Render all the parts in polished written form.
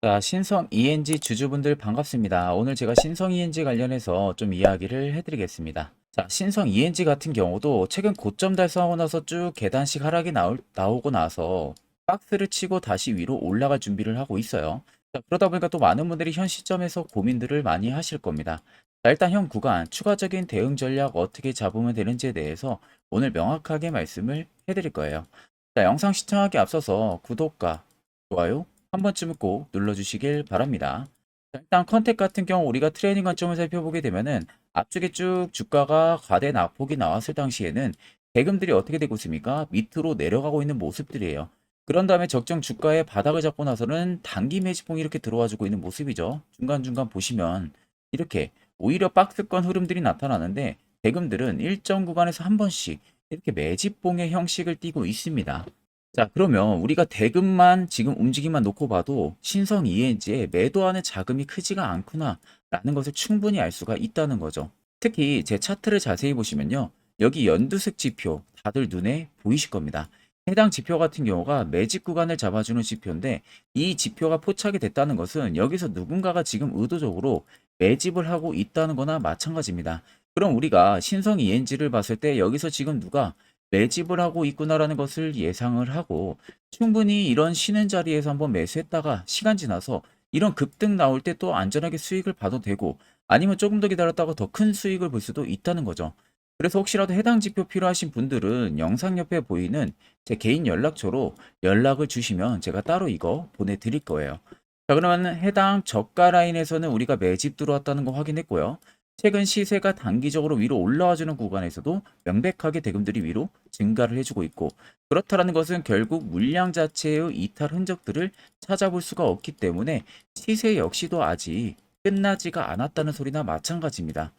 자, 신성 ENG 주주분들 반갑습니다. 오늘 제가 신성 ENG 관련해서 좀 이야기를 해드리겠습니다. 자, 신성 ENG 같은 경우도 최근 고점 달성하고 나서 쭉 계단식 하락이 나오고 나서 박스를 치고 다시 위로 올라갈 준비를 하고 있어요. 자, 그러다 보니까 또 많은 분들이 현 시점에서 고민들을 많이 하실 겁니다. 자, 일단 현 구간 추가적인 대응 전략 어떻게 잡으면 되는지에 대해서 오늘 명확하게 말씀을 해드릴 거예요. 자, 영상 시청하기 앞서서 구독과 좋아요 한 번쯤은 꼭 눌러주시길 바랍니다. 자, 일단 컨택 같은 경우 우리가 트레이닝 관점을 살펴보게 되면은 앞쪽에 쭉 주가가 과대 낙폭이 나왔을 당시에는 대금들이 어떻게 되고 있습니까? 밑으로 내려가고 있는 모습들이에요. 그런 다음에 적정 주가의 바닥을 잡고 나서는 단기 매집봉이 이렇게 들어와 주고 있는 모습이죠. 중간중간 보시면 이렇게 오히려 박스권 흐름들이 나타나는데 대금들은 일정 구간에서 한 번씩 이렇게 매집봉의 형식을 띠고 있습니다. 자, 그러면 우리가 대금만 지금 움직임만 놓고 봐도 신성 ENG에 매도하는 자금이 크지가 않구나 라는 것을 충분히 알 수가 있다는 거죠. 특히 제 차트를 자세히 보시면요. 여기 연두색 지표 다들 눈에 보이실 겁니다. 해당 지표 같은 경우가 매집 구간을 잡아주는 지표인데 이 지표가 포착이 됐다는 것은 여기서 누군가가 지금 의도적으로 매집을 하고 있다는 거나 마찬가지입니다. 그럼 우리가 신성 ENG를 봤을 때 여기서 지금 누가 매집을 하고 있구나라는 것을 예상을 하고 충분히 이런 쉬는 자리에서 한번 매수했다가 시간 지나서 이런 급등 나올 때 또 안전하게 수익을 봐도 되고 아니면 조금 더 기다렸다가 더 큰 수익을 볼 수도 있다는 거죠. 그래서 혹시라도 해당 지표 필요하신 분들은 영상 옆에 보이는 제 개인 연락처로 연락을 주시면 제가 따로 이거 보내드릴 거예요. 자, 그러면 해당 저가 라인에서는 우리가 매집 들어왔다는 거 확인했고요. 최근 시세가 단기적으로 위로 올라와주는 구간에서도 명백하게 대금들이 위로 증가를 해주고 있고 그렇다라는 것은 결국 물량 자체의 이탈 흔적들을 찾아볼 수가 없기 때문에 시세 역시도 아직 끝나지가 않았다는 소리나 마찬가지입니다.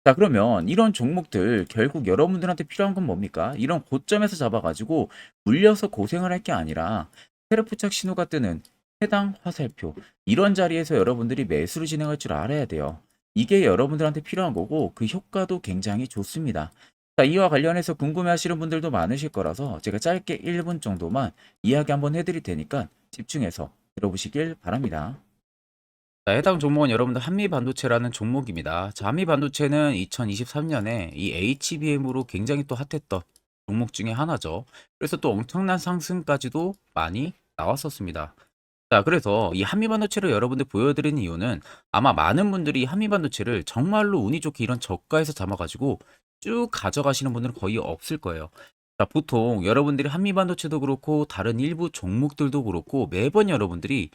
자, 그러면 이런 종목들 결국 여러분들한테 필요한 건 뭡니까? 이런 고점에서 잡아가지고 물려서 고생을 할 게 아니라 세력부착 신호가 뜨는 해당 화살표 이런 자리에서 여러분들이 매수를 진행할 줄 알아야 돼요. 이게 여러분들한테 필요한 거고 그 효과도 굉장히 좋습니다. 자, 이와 관련해서 궁금해하시는 분들도 많으실 거라서 제가 짧게 1분 정도만 이야기 한번 해드릴 테니까 집중해서 들어보시길 바랍니다. 자, 해당 종목은 여러분들 한미반도체라는 종목입니다. 자, 한미반도체는 2023년에 이 HBM으로 굉장히 또 핫했던 종목 중에 하나죠. 그래서 또 엄청난 상승까지도 많이 나왔었습니다. 자, 그래서 이 한미반도체를 여러분들 보여드리는 이유는 아마 많은 분들이 한미반도체를 정말로 운이 좋게 이런 저가에서 잡아가지고 쭉 가져가시는 분들은 거의 없을 거예요. 자, 보통 여러분들이 한미반도체도 그렇고 다른 일부 종목들도 그렇고 매번 여러분들이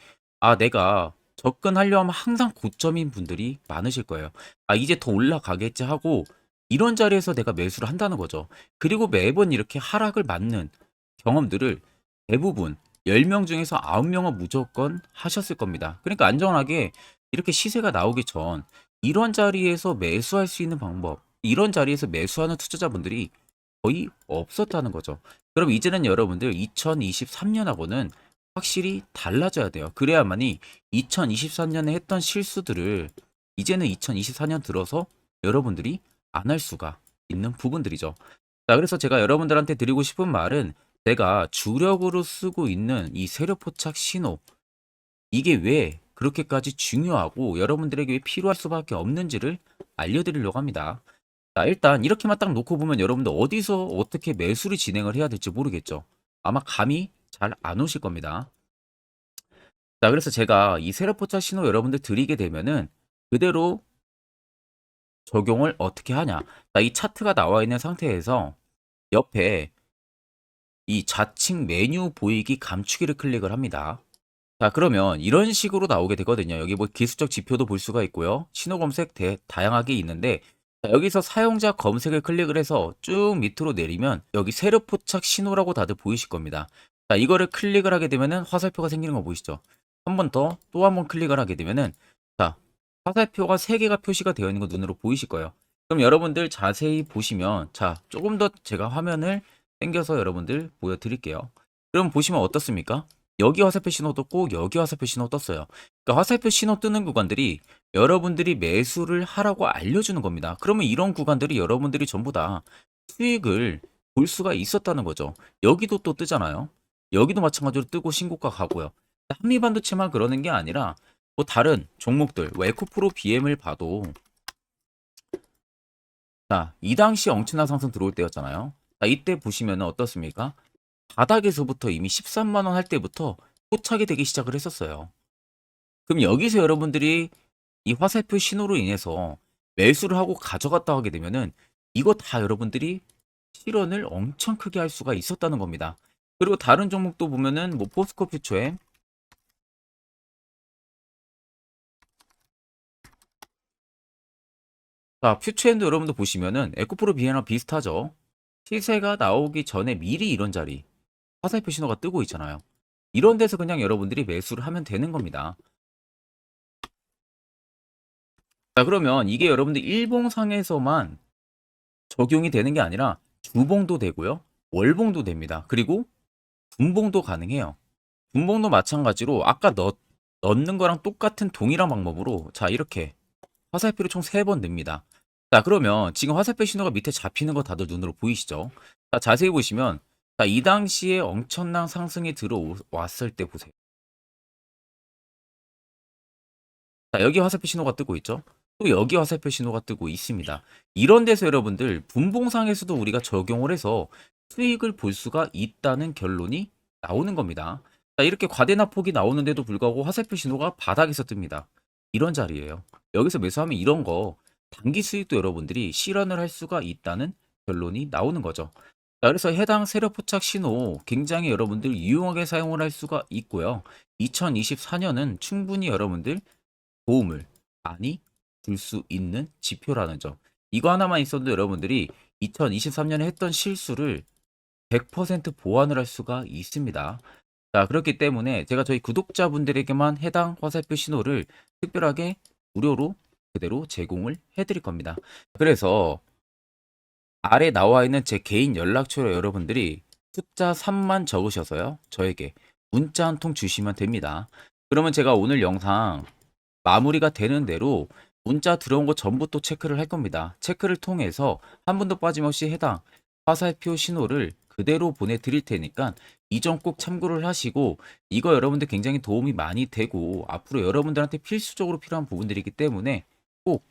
내가 접근하려 하면 항상 고점인 분들이 많으실 거예요. 이제 더 올라가겠지 하고 이런 자리에서 내가 매수를 한다는 거죠. 그리고 매번 이렇게 하락을 맞는 경험들을 대부분 10명 중에서 9명은 무조건 하셨을 겁니다. 그러니까 안전하게 이렇게 시세가 나오기 전 이런 자리에서 매수할 수 있는 방법, 이런 자리에서 매수하는 투자자분들이 거의 없었다는 거죠. 그럼 이제는 여러분들 2023년하고는 확실히 달라져야 돼요. 그래야만이 2023년에 했던 실수들을 이제는 2024년 들어서 여러분들이 안 할 수가 있는 부분들이죠. 자, 그래서 제가 여러분들한테 드리고 싶은 말은 제가 주력으로 쓰고 있는 이 세력 포착 신호 이게 왜 그렇게까지 중요하고 여러분들에게 왜 필요할 수밖에 없는지를 알려드리려고 합니다. 자, 일단 이렇게만 딱 놓고 보면 여러분들 어디서 어떻게 매수를 진행을 해야 될지 모르겠죠. 아마 감이 잘 안 오실 겁니다. 자, 그래서 제가 이 세력 포착 신호 여러분들 드리게 되면은 그대로 적용을 어떻게 하냐. 자, 이 차트가 나와 있는 상태에서 옆에 이 좌측 메뉴 보이기 감추기를 클릭을 합니다. 자, 그러면 이런 식으로 나오게 되거든요. 여기 뭐 기술적 지표도 볼 수가 있고요. 신호 검색 다양하게 있는데 자, 여기서 사용자 검색을 클릭을 해서 쭉 밑으로 내리면 여기 세로 포착 신호라고 다들 보이실 겁니다. 자, 이거를 클릭을 하게 되면은 화살표가 생기는 거 보이시죠? 한 번 더 또 한 번 클릭을 하게 되면은 자, 화살표가 3개가 표시가 되어 있는 거 눈으로 보이실 거예요. 그럼 여러분들 자세히 보시면 자, 조금 더 제가 화면을 당겨서 여러분들 보여드릴게요. 그럼 보시면 어떻습니까? 여기 화살표 신호 떴고 여기 화살표 신호 떴어요. 그러니까 화살표 신호 뜨는 구간들이 여러분들이 매수를 하라고 알려주는 겁니다. 그러면 이런 구간들이 여러분들이 전부 다 수익을 볼 수가 있었다는 거죠. 여기도 또 뜨잖아요. 여기도 마찬가지로 뜨고 신고가 가고요. 한미반도체만 그러는 게 아니라 뭐 다른 종목들, 뭐 에코프로 BM을 봐도 자, 이 당시 엄청난 상승 들어올 때였잖아요. 자, 이때 보시면 어떻습니까? 바닥에서부터 이미 13만 원 할 때부터 포착이 되기 시작을 했었어요. 그럼 여기서 여러분들이 이 화살표 신호로 인해서 매수를 하고 가져갔다 하게 되면은 이거 다 여러분들이 실현을 엄청 크게 할 수가 있었다는 겁니다. 그리고 다른 종목도 보면은 뭐 포스코 퓨처에 자, 퓨처엔도 여러분들 보시면은 에코프로 비에나 비슷하죠. 시세가 나오기 전에 미리 이런 자리 화살표 신호가 뜨고 있잖아요. 이런 데서 그냥 여러분들이 매수를 하면 되는 겁니다. 자, 그러면 이게 여러분들 일봉상에서만 적용이 되는 게 아니라 주봉도 되고요. 월봉도 됩니다. 그리고 분봉도 가능해요. 분봉도 마찬가지로 아까 넣는 거랑 똑같은 동일한 방법으로 자, 이렇게 화살표를 총 3번 냅니다. 자, 그러면 지금 화살표 신호가 밑에 잡히는 거 다들 눈으로 보이시죠? 자, 자세히 보시면 자, 이 당시에 엄청난 상승이 들어왔을 때 보세요. 자, 여기 화살표 신호가 뜨고 있죠? 또 여기 화살표 신호가 뜨고 있습니다. 이런 데서 여러분들 분봉상에서도 우리가 적용을 해서 수익을 볼 수가 있다는 결론이 나오는 겁니다. 자, 이렇게 과대납폭이 나오는데도 불구하고 화살표 신호가 바닥에서 뜹니다. 이런 자리예요. 여기서 매수하면 이런 거 단기 수익도 여러분들이 실현을 할 수가 있다는 결론이 나오는 거죠. 자, 그래서 해당 세력 포착 신호 굉장히 여러분들 유용하게 사용을 할 수가 있고요. 2024년은 충분히 여러분들 도움을 많이 줄 수 있는 지표라는 점. 이거 하나만 있어도 여러분들이 2023년에 했던 실수를 100% 보완을 할 수가 있습니다. 자, 그렇기 때문에 제가 저희 구독자분들에게만 해당 화살표 신호를 특별하게 무료로 그대로 제공을 해드릴 겁니다. 그래서 아래 나와 있는 제 개인 연락처로 여러분들이 숫자 3만 적으셔서요. 저에게 문자 한 통 주시면 됩니다. 그러면 제가 오늘 영상 마무리가 되는 대로 문자 들어온 거 전부 또 체크를 할 겁니다. 체크를 통해서 한 번도 빠짐없이 해당 화살표 신호를 그대로 보내드릴 테니까 이 점 꼭 참고를 하시고 이거 여러분들 굉장히 도움이 많이 되고 앞으로 여러분들한테 필수적으로 필요한 부분들이기 때문에 꼭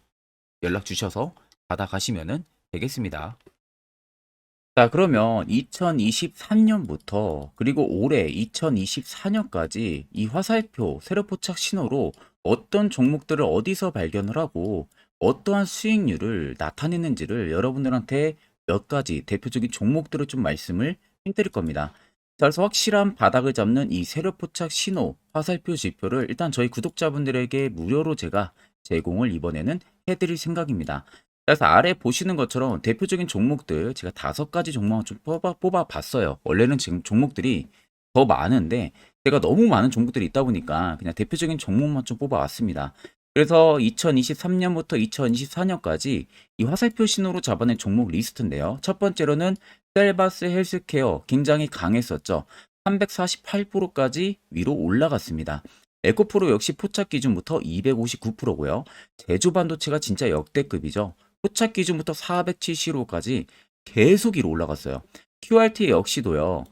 연락 주셔서 받아가시면 되겠습니다. 자, 그러면 2023년부터 그리고 올해 2024년까지 이 화살표 세력 포착 신호로 어떤 종목들을 어디서 발견을 하고 어떠한 수익률을 나타내는지를 여러분들한테 몇 가지 대표적인 종목들을 좀 말씀을 해드릴 겁니다. 자, 그래서 확실한 바닥을 잡는 이 세력 포착 신호 화살표 지표를 일단 저희 구독자분들에게 무료로 제가 제공을 이번에는 해드릴 생각입니다. 그래서 아래 보시는 것처럼 대표적인 종목들 제가 5가지 종목을 좀 뽑아 봤어요. 원래는 지금 종목들이 더 많은데 제가 너무 많은 종목들이 있다 보니까 그냥 대표적인 종목만 좀 뽑아 왔습니다. 그래서 2023년부터 2024년까지 이 화살표 신호로 잡아낸 종목 리스트인데요. 첫 번째로는 셀바스 헬스케어 굉장히 강했었죠. 348%까지 위로 올라갔습니다. 에코프로 역시 포착 기준부터 259%고요. 제조반도체가 진짜 역대급이죠. 포착 기준부터 475까지 계속 위로 올라갔어요. QRT 역시도요.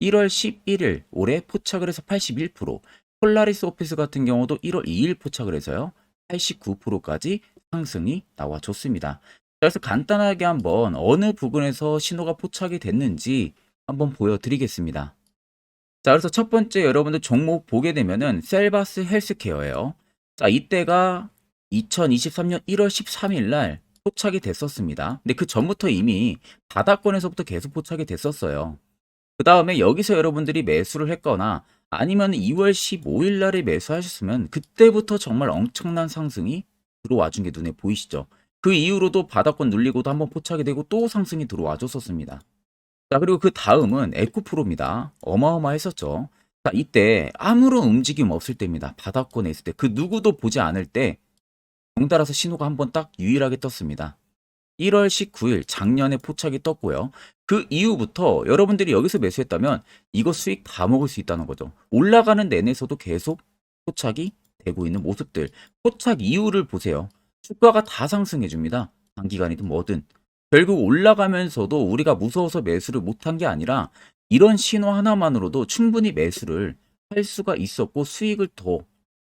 1월 11일 올해 포착을 해서 81%, 폴라리스 오피스 같은 경우도 1월 2일 포착을 해서요. 89%까지 상승이 나와줬습니다. 그래서 간단하게 한번 어느 부분에서 신호가 포착이 됐는지 한번 보여드리겠습니다. 자, 그래서 첫 번째 여러분들 종목 보게 되면은 셀바스 헬스케어예요. 자, 이때가 2023년 1월 13일 날 포착이 됐었습니다. 근데 그 전부터 이미 바닥권에서부터 계속 포착이 됐었어요. 그 다음에 여기서 여러분들이 매수를 했거나 아니면 2월 15일 날에 매수하셨으면 그때부터 정말 엄청난 상승이 들어와 준 게 눈에 보이시죠? 그 이후로도 바닥권 눌리고도 한번 포착이 되고 또 상승이 들어와 줬었습니다. 자, 그리고 그 다음은 에코프로입니다. 어마어마했었죠. 자, 이때 아무런 움직임 없을 때입니다. 바닥권에 있을 때. 그 누구도 보지 않을 때 덩달아서 신호가 한번 딱 유일하게 떴습니다. 1월 19일 작년에 포착이 떴고요. 그 이후부터 여러분들이 여기서 매수했다면 이거 수익 다 먹을 수 있다는 거죠. 올라가는 내내서도 계속 포착이 되고 있는 모습들. 포착 이후를 보세요. 주가가 다 상승해 줍니다. 단기간이든 뭐든. 결국 올라가면서도 우리가 무서워서 매수를 못한 게 아니라 이런 신호 하나만으로도 충분히 매수를 할 수가 있었고 수익을 더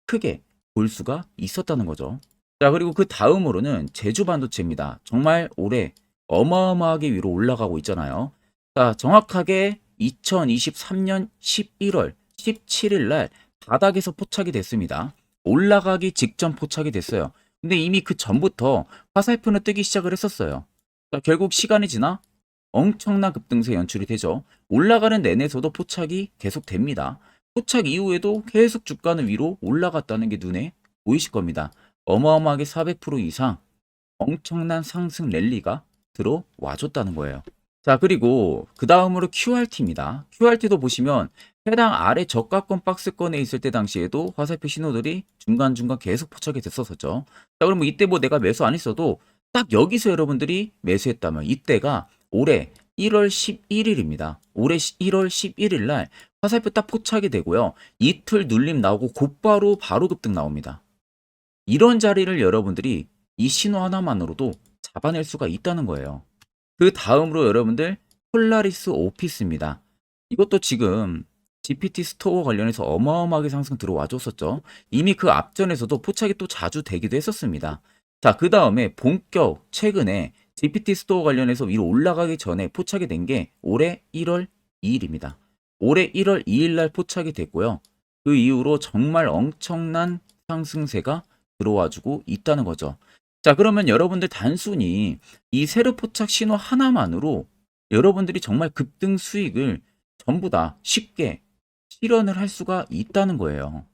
크게 볼 수가 있었다는 거죠. 자, 그리고 그 다음으로는 제주 반도체입니다. 정말 올해 어마어마하게 위로 올라가고 있잖아요. 자, 정확하게 2023년 11월 17일 날 바닥에서 포착이 됐습니다. 올라가기 직전 포착이 됐어요. 근데 이미 그 전부터 화살표는 뜨기 시작을 했었어요. 자, 결국 시간이 지나 엄청난 급등세 연출이 되죠. 올라가는 내내서도 포착이 계속됩니다. 포착 이후에도 계속 주가는 위로 올라갔다는 게 눈에 보이실 겁니다. 어마어마하게 400% 이상 엄청난 상승 랠리가 들어와줬다는 거예요. 자, 그리고 그 다음으로 QRT입니다. QRT도 보시면 해당 아래 저가권 박스권에 있을 때 당시에도 화살표 신호들이 중간중간 계속 포착이 됐었었죠. 자, 그러면 이때 뭐 내가 매수 안 했어도 딱 여기서 여러분들이 매수했다면 이때가 올해 1월 11일입니다. 올해 1월 11일 날 화살표 딱 포착이 되고요. 이틀 눌림 나오고 곧바로 바로 급등 나옵니다. 이런 자리를 여러분들이 이 신호 하나만으로도 잡아낼 수가 있다는 거예요. 그 다음으로 여러분들 폴라리스 오피스입니다. 이것도 지금 GPT 스토어 관련해서 어마어마하게 상승 들어와 줬었죠. 이미 그 앞전에서도 포착이 또 자주 되기도 했었습니다. 자, 그 다음에 본격 최근에 GPT 스토어 관련해서 위로 올라가기 전에 포착이 된 게 올해 1월 2일입니다. 올해 1월 2일 날 포착이 됐고요. 그 이후로 정말 엄청난 상승세가 들어와주고 있다는 거죠. 자, 그러면 여러분들 단순히 이 세로 포착 신호 하나만으로 여러분들이 정말 급등 수익을 전부 다 쉽게 실현을 할 수가 있다는 거예요.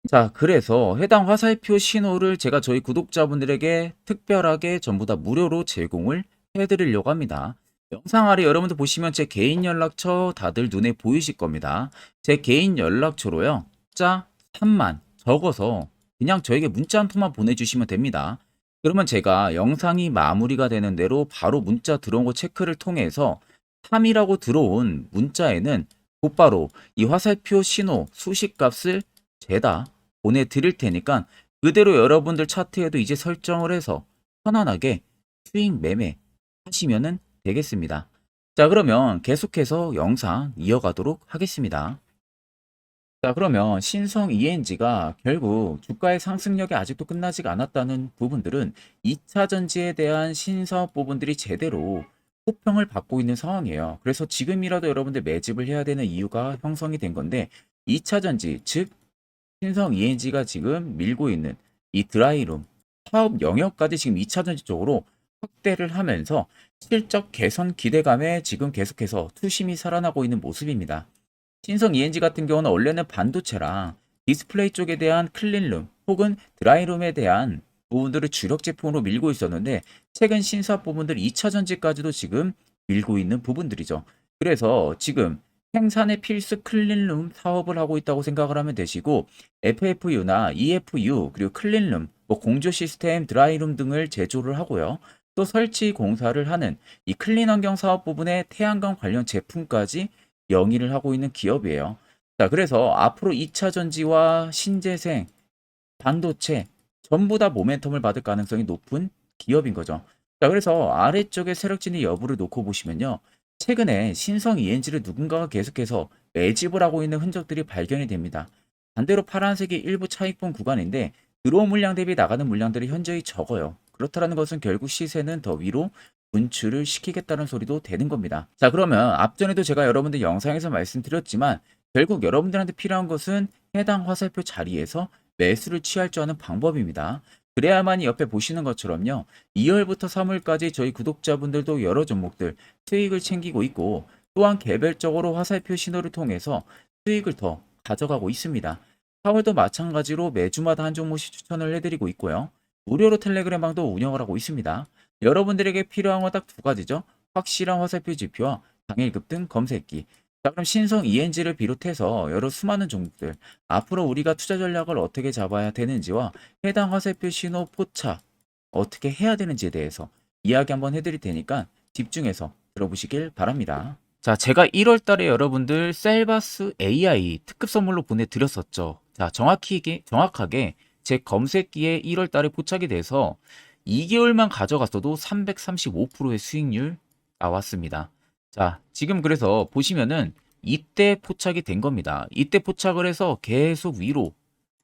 자, 그래서 해당 화살표 신호를 제가 저희 구독자분들에게 특별하게 전부 다 무료로 제공을 해드리려고 합니다. 영상 아래 여러분들 보시면 제 개인 연락처 다들 눈에 보이실 겁니다. 제 개인 연락처로요. 자 3만 적어서 그냥 저에게 문자 한 통만 보내주시면 됩니다. 그러면 제가 영상이 마무리가 되는 대로 바로 문자 들어온 거 체크를 통해서 3이라고 들어온 문자에는 곧바로 이 화살표 신호 수식값을 죄다 보내드릴 테니까 그대로 여러분들 차트에도 이제 설정을 해서 편안하게 수익 매매 하시면 되겠습니다. 자, 그러면 계속해서 영상 이어가도록 하겠습니다. 자, 그러면 신성 ENG가 결국 주가의 상승력이 아직도 끝나지가 않았다는 부분들은 2차 전지에 대한 신사업 부분들이 제대로 호평을 받고 있는 상황이에요. 그래서 지금이라도 여러분들 매집을 해야 되는 이유가 형성이 된 건데 2차 전지, 즉 신성 ENG가 지금 밀고 있는 이 드라이룸 사업 영역까지 지금 2차 전지 쪽으로 확대를 하면서 실적 개선 기대감에 지금 계속해서 투심이 살아나고 있는 모습입니다. 신성 ENG 같은 경우는 원래는 반도체랑 디스플레이 쪽에 대한 클린룸 혹은 드라이룸에 대한 부분들을 주력 제품으로 밀고 있었는데 최근 신사업 부분들 2차 전지까지도 지금 밀고 있는 부분들이죠. 그래서 지금 생산의 필수 클린룸 사업을 하고 있다고 생각을 하면 되시고 FFU나 EFU 그리고 클린룸, 뭐 공조 시스템, 드라이룸 등을 제조를 하고요. 또 설치 공사를 하는 이 클린 환경 사업 부분의 태양광 관련 제품까지 영위를 하고 있는 기업이에요. 자, 그래서 앞으로 2차 전지와 신재생, 반도체 전부 다 모멘텀을 받을 가능성이 높은 기업인 거죠. 자, 그래서 아래쪽에 세력진의 여부를 놓고 보시면요. 최근에 신성 ENG를 누군가가 계속해서 매집을 하고 있는 흔적들이 발견이 됩니다. 반대로 파란색이 일부 차익분 구간인데 들어온 물량 대비 나가는 물량들이 현저히 적어요. 그렇다는 것은 결국 시세는 더 위로 분출을 시키겠다는 소리도 되는 겁니다. 자, 그러면 앞전에도 제가 여러분들 영상에서 말씀드렸지만 결국 여러분들한테 필요한 것은 해당 화살표 자리에서 매수를 취할 줄 아는 방법입니다. 그래야만이 옆에 보시는 것처럼요. 2월부터 3월까지 저희 구독자분들도 여러 종목들 수익을 챙기고 있고 또한 개별적으로 화살표 신호를 통해서 수익을 더 가져가고 있습니다. 4월도 마찬가지로 매주마다 한 종목씩 추천을 해드리고 있고요. 무료로 텔레그램방도 운영을 하고 있습니다. 여러분들에게 필요한 건 딱 두 가지죠. 확실한 화살표 지표와 당일 급등 검색기. 자, 그럼 신성 ENG를 비롯해서 여러 수많은 종목들 앞으로 우리가 투자 전략을 어떻게 잡아야 되는지와 해당 화살표 신호 포착 어떻게 해야 되는지에 대해서 이야기 한번 해드릴 테니까 집중해서 들어보시길 바랍니다. 자, 제가 1월 달에 여러분들 셀바스 AI 특급 선물로 보내드렸었죠. 자, 정확하게 제 검색기에 1월 달에 포착이 돼서 2개월만 가져갔어도 335%의 수익률 나왔습니다. 자, 지금 그래서 보시면은 이때 포착이 된 겁니다. 이때 포착을 해서 계속 위로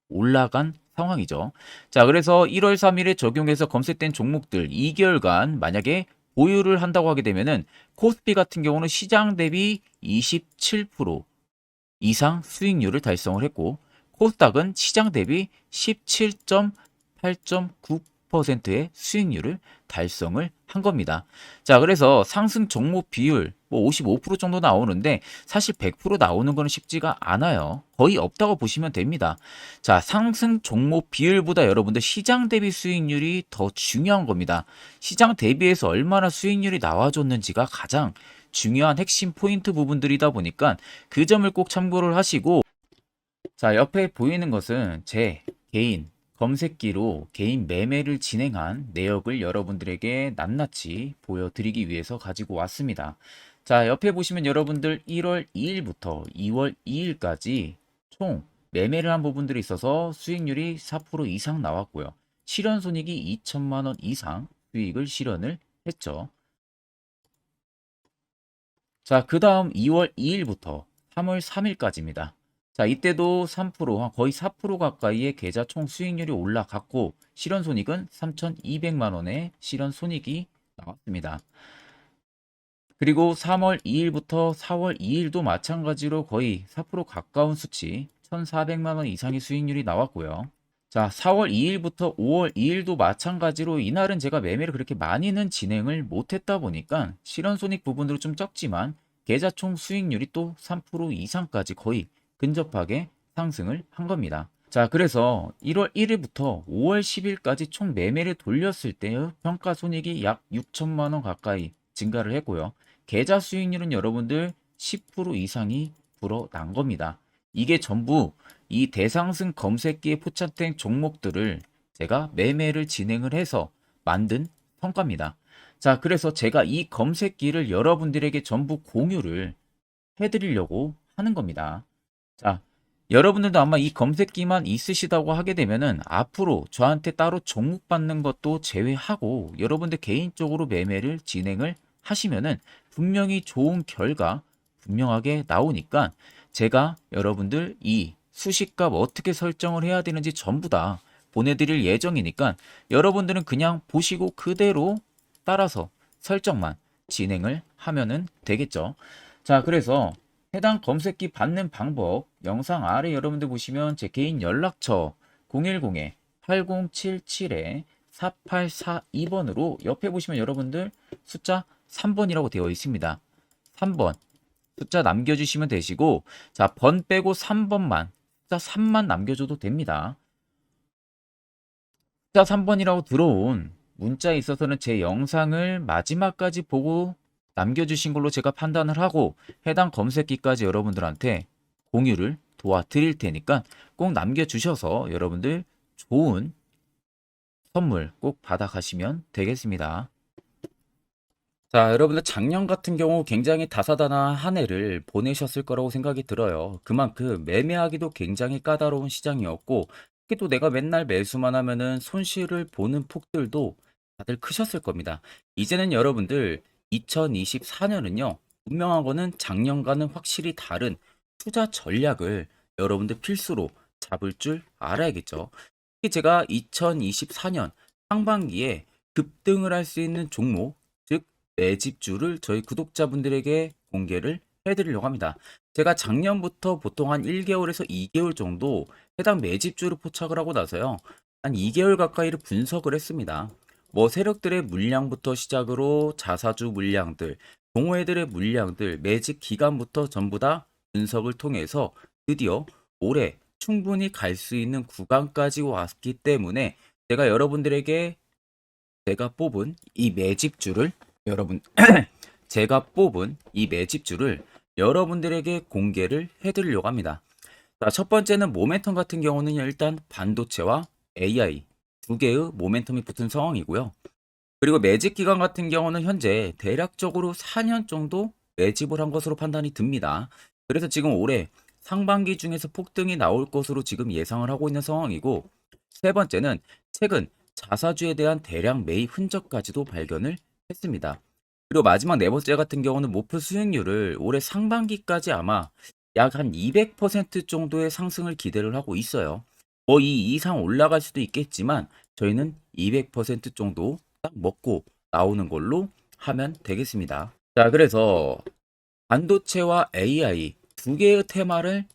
올라간 상황이죠. 자, 그래서 1월 3일에 적용해서 검색된 종목들 2개월간 만약에 보유를 한다고 하게 되면은 코스피 같은 경우는 시장 대비 27% 이상 수익률을 달성을 했고, 코스닥은 시장 대비 17.8.9%의 수익률을 달성을 한 겁니다. 자, 그래서 상승 종목 비율 뭐 55% 정도 나오는데 사실 100% 나오는 거는 쉽지가 않아요. 거의 없다고 보시면 됩니다. 자, 상승 종목 비율보다 여러분들 시장 대비 수익률이 더 중요한 겁니다. 시장 대비해서 얼마나 수익률이 나와줬는지가 가장 중요한 핵심 포인트 부분들이다 보니까 그 점을 꼭 참고를 하시고, 자, 옆에 보이는 것은 제 개인 검색기로 개인 매매를 진행한 내역을 여러분들에게 낱낱이 보여드리기 위해서 가지고 왔습니다. 자, 옆에 보시면 여러분들 1월 2일부터 2월 2일까지 총 매매를 한 부분들이 있어서 수익률이 4% 이상 나왔고요. 실현 손익이 2천만 원 이상 수익을 실현을 했죠. 자, 그 다음 2월 2일부터 3월 3일까지입니다. 자, 이때도 3%, 거의 4% 가까이의 계좌 총 수익률이 올라갔고, 실현손익은 3,200만 원의 실현손익이 나왔습니다. 그리고 3월 2일부터 4월 2일도 마찬가지로 거의 4% 가까운 수치, 1,400만 원 이상의 수익률이 나왔고요. 자, 4월 2일부터 5월 2일도 마찬가지로 이날은 제가 매매를 그렇게 많이는 진행을 못했다 보니까 실현손익 부분으로 좀 적지만 계좌 총 수익률이 또 3% 이상까지 거의 근접하게 상승을 한 겁니다. 자, 그래서 1월 1일부터 5월 10일까지 총 매매를 돌렸을 때의 평가 손익이 약 6천만 원 가까이 증가를 했고요. 계좌 수익률은 여러분들 10% 이상이 불어난 겁니다. 이게 전부 이 대상승 검색기에 포착된 종목들을 제가 매매를 진행을 해서 만든 성과입니다. 자, 그래서 제가 이 검색기를 여러분들에게 전부 공유를 해드리려고 하는 겁니다. 자, 여러분들도 아마 이 검색기만 있으시다고 하게 되면은 앞으로 저한테 따로 종목 받는 것도 제외하고 여러분들 개인적으로 매매를 진행을 하시면은 분명히 좋은 결과 분명하게 나오니까 제가 여러분들 이 수식값 어떻게 설정을 해야 되는지 전부 다 보내드릴 예정이니까 여러분들은 그냥 보시고 그대로 따라서 설정만 진행을 하면은 되겠죠. 자, 그래서 해당 검색기 받는 방법 영상 아래 여러분들 보시면 제 개인 연락처 010-8077-4842번으로 옆에 보시면 여러분들 숫자 3번이라고 되어 있습니다. 3번 숫자 남겨주시면 되시고, 자, 번 빼고 3번만, 숫자 3만 남겨줘도 됩니다. 숫자 3번이라고 들어온 문자에 있어서는 제 영상을 마지막까지 보고 남겨주신 걸로 제가 판단을 하고 해당 검색기까지 여러분들한테 공유를 도와드릴 테니까 꼭 남겨주셔서 여러분들 좋은 선물 꼭 받아가시면 되겠습니다. 자, 여러분들 작년 같은 경우 굉장히 다사다난한 한 해를 보내셨을 거라고 생각이 들어요. 그만큼 매매하기도 굉장히 까다로운 시장이었고, 특히 또 내가 맨날 매수만 하면은 손실을 보는 폭들도 다들 크셨을 겁니다. 이제는 여러분들 2024년은요, 분명한 거는 작년과는 확실히 다른 투자 전략을 여러분들 필수로 잡을 줄 알아야겠죠. 특히 제가 2024년 상반기에 급등을 할 수 있는 종목, 즉 매집주를 저희 구독자분들에게 공개를 해드리려고 합니다. 제가 작년부터 보통 한 1개월에서 2개월 정도 해당 매집주를 포착을 하고 나서요. 한 2개월 가까이를 분석을 했습니다. 뭐 세력들의 물량부터 시작으로 자사주 물량들, 동호회들의 물량들, 매집 기간부터 전부 다 분석을 통해서 드디어 올해 충분히 갈 수 있는 구간까지 왔기 때문에 제가 여러분들에게 제가 뽑은 이 매집주를 여러분 제가 뽑은 이 매집주를 여러분들에게 공개를 해드리려고 합니다. 자, 첫 번째는 모멘텀 같은 경우는 일단 반도체와 AI 두 개의 모멘텀이 붙은 상황이고요. 그리고 매집 기간 같은 경우는 현재 대략적으로 4년 정도 매집을 한 것으로 판단이 듭니다. 그래서 지금 올해 상반기 중에서 폭등이 나올 것으로 지금 예상을 하고 있는 상황이고, 세 번째는 최근 자사주에 대한 대량 매입 흔적까지도 발견을 했습니다. 그리고 마지막 네 번째 같은 경우는 목표 수익률을 올해 상반기까지 아마 약 한 200% 정도의 상승을 기대를 하고 있어요. 뭐 이 이상 올라갈 수도 있겠지만 저희는 200% 정도 딱 먹고 나오는 걸로 하면 되겠습니다. 자, 그래서 반도체와 AI 두 개의 테마를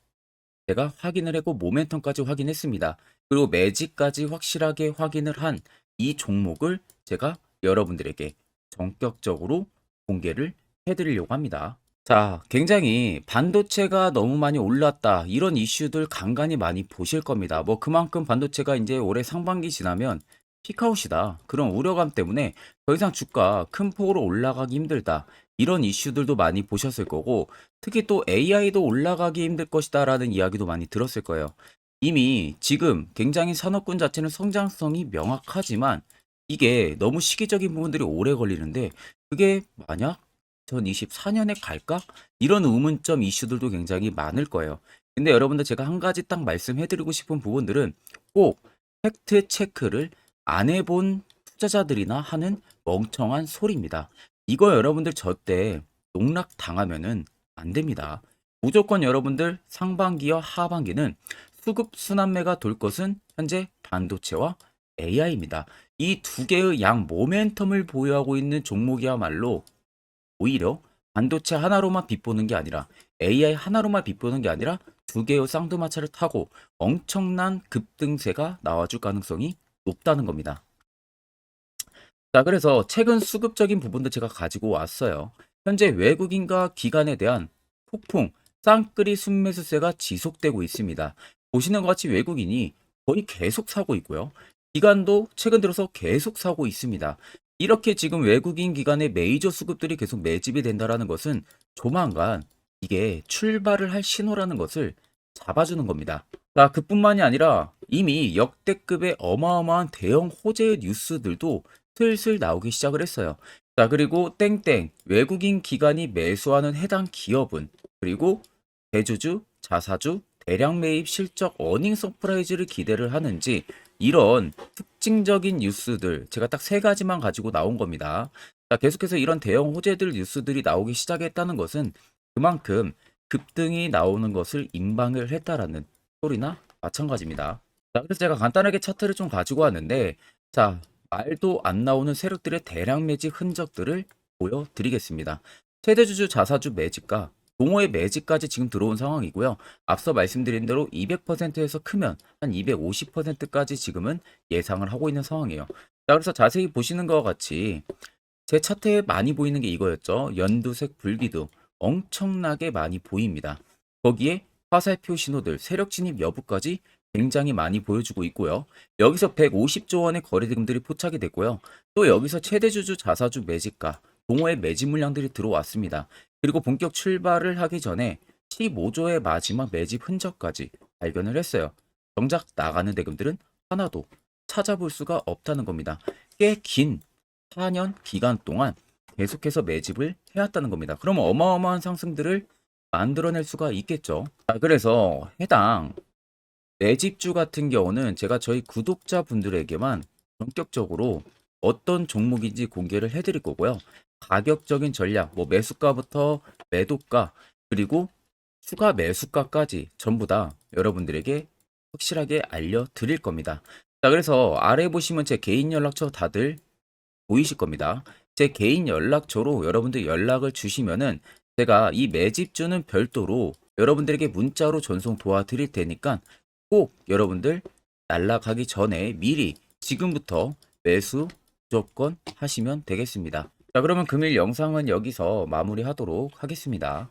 제가 확인을 했고 모멘텀까지 확인했습니다. 그리고 매직까지 확실하게 확인을 한 이 종목을 제가 여러분들에게 전격적으로 공개를 해드리려고 합니다. 자, 굉장히 반도체가 너무 많이 올랐다. 이런 이슈들 간간히 많이 보실 겁니다. 뭐 그만큼 반도체가 이제 올해 상반기 지나면 피크아웃이다. 그런 우려감 때문에 더 이상 주가 큰 폭으로 올라가기 힘들다. 이런 이슈들도 많이 보셨을 거고, 특히 또 AI도 올라가기 힘들 것이다라는 이야기도 많이 들었을 거예요. 이미 지금 굉장히 산업군 자체는 성장성이 명확하지만 이게 너무 시기적인 부분들이 오래 걸리는데 그게 만약 2024년에 갈까? 이런 의문점 이슈들도 굉장히 많을 거예요. 근데 여러분들 제가 한 가지 딱 말씀해드리고 싶은 부분들은 꼭 팩트 체크를 안 해본 투자자들이나 하는 멍청한 소리입니다. 이거 여러분들 저때 농락 당하면은 안 됩니다. 무조건 여러분들 상반기와 하반기는 수급 순환매가 돌 것은 현재 반도체와 AI입니다. 이 두 개의 양 모멘텀을 보유하고 있는 종목이야말로 오히려 반도체 하나로만 빗보는 게 아니라 AI 하나로만 빗보는 게 아니라 두 개의 쌍두마차를 타고 엄청난 급등세가 나와줄 가능성이 높다는 겁니다. 자, 그래서 최근 수급적인 부분도 제가 가지고 왔어요. 현재 외국인과 기관에 대한 폭풍, 쌍끌이 순매수세가 지속되고 있습니다. 보시는 것 같이 외국인이 거의 계속 사고 있고요. 기관도 최근 들어서 계속 사고 있습니다. 이렇게 지금 외국인 기관의 메이저 수급들이 계속 매집이 된다라는 것은 조만간 이게 출발을 할 신호라는 것을 잡아주는 겁니다. 자, 그뿐만이 아니라 이미 역대급의 어마어마한 대형 호재의 뉴스들도 슬슬 나오기 시작을 했어요. 자, 그리고 땡땡 외국인 기관이 매수하는 해당 기업은 그리고 대주주, 자사주, 대량 매입 실적 어닝 서프라이즈를 기대를 하는지 이런 특징적인 뉴스들 제가 딱 세 가지만 가지고 나온 겁니다. 자, 계속해서 이런 대형 호재들 뉴스들이 나오기 시작했다는 것은 그만큼 급등이 나오는 것을 임방을 했다라는 소리나 마찬가지입니다. 자, 그래서 제가 간단하게 차트를 좀 가지고 왔는데 자, 말도 안 나오는 세력들의 대량 매집 흔적들을 보여드리겠습니다. 최대주주 자사주 매집과 동호회 매집까지 지금 들어온 상황이고요. 앞서 말씀드린 대로 200%에서 크면 한 250%까지 지금은 예상을 하고 있는 상황이에요. 자, 그래서 자세히 보시는 것과 같이 제 차트에 많이 보이는 게 이거였죠. 연두색 불기둥 엄청나게 많이 보입니다. 거기에 화살표 신호들, 세력 진입 여부까지 굉장히 많이 보여주고 있고요. 여기서 150조 원의 거래대금들이 포착이 됐고요. 또 여기서 최대주주 자사주 매집가, 동호회 매집 물량들이 들어왔습니다. 그리고 본격 출발을 하기 전에 15조의 마지막 매집 흔적까지 발견을 했어요. 정작 나가는 대금들은 하나도 찾아볼 수가 없다는 겁니다. 꽤 긴 4년 기간 동안 계속해서 매집을 해왔다는 겁니다. 그럼 어마어마한 상승들을 만들어낼 수가 있겠죠. 자, 그래서 해당 매집주 같은 경우는 제가 저희 구독자분들에게만 본격적으로 어떤 종목인지 공개를 해드릴 거고요. 가격적인 전략, 뭐 매수가부터 매도가, 그리고 추가 매수가까지 전부 다 여러분들에게 확실하게 알려드릴 겁니다. 자, 그래서 아래 보시면 제 개인 연락처 다들 보이실 겁니다. 제 개인 연락처로 여러분들 연락을 주시면은 제가 이 매집주는 별도로 여러분들에게 문자로 전송 도와드릴 테니까 꼭 여러분들 날라가기 전에 미리 지금부터 매수 무조건 하시면 되겠습니다. 자, 그러면 금일 영상은 여기서 마무리하도록 하겠습니다.